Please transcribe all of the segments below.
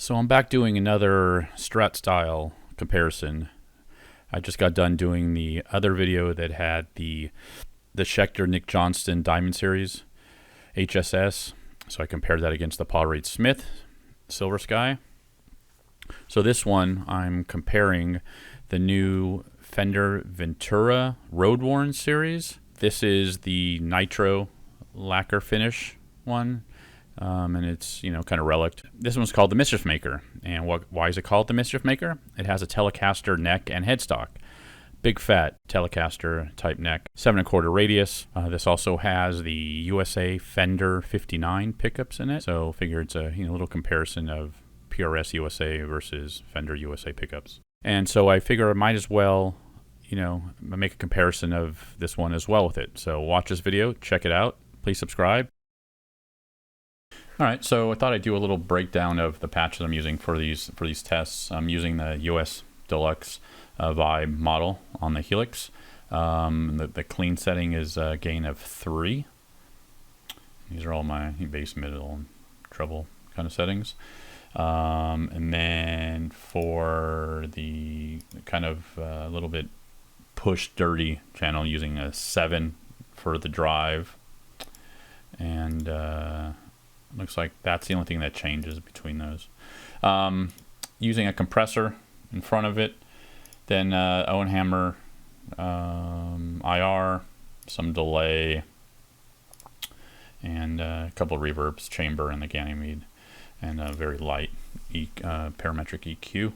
So I'm back doing another Strat style comparison. I just got done doing the other video that had the Schecter Nick Johnston Diamond Series HSS. So I compared that against the Paul Reed Smith Silver Sky. So this one I'm comparing the new Fender Vintera Road Worn series. This is the nitro lacquer finish one. And it's, kind of relic. This one's called the Mischief Maker. And why is it called the Mischief Maker? It has a telecaster neck and headstock. Big fat telecaster type neck, 7 1/4 radius. This also has the USA Fender 59 pickups in it. So figure it's a little comparison of PRS USA versus Fender USA pickups. And so I figure I might as well, make a comparison of this one as well with it. So watch this video, check it out. Please subscribe. All right, so I thought I'd do a little breakdown of the patches I'm using for these tests. I'm using the US Deluxe Vib model on the helix. The clean setting is a gain of 3. These are all my bass, middle, and treble kind of settings. And then for the kind of a little bit push dirty channel, using a 7 for the drive. And looks like that's the only thing that changes between those. Using a compressor in front of it, then Owen Hammer IR, some delay, and a couple of reverbs, chamber, and the Ganymede, and a very light parametric EQ.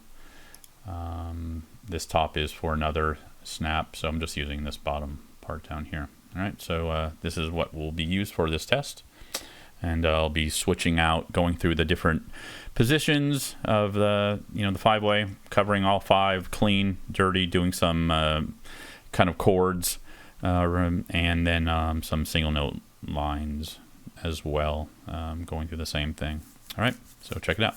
This top is for another snap, so I'm just using this bottom part down here. All right, so this is what will be used for this test. And I'll be switching out, going through the different positions of the, the 5-way, covering all 5, clean, dirty, doing some kind of chords, and then some single note lines as well, going through the same thing. All right, so check it out.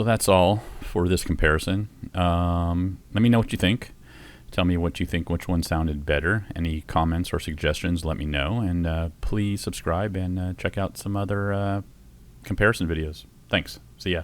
that's all for this comparison. Let me know what you think. Tell me what you think, which one sounded better. Any comments or suggestions, let me know. And please subscribe and check out some other comparison videos. Thanks. See ya.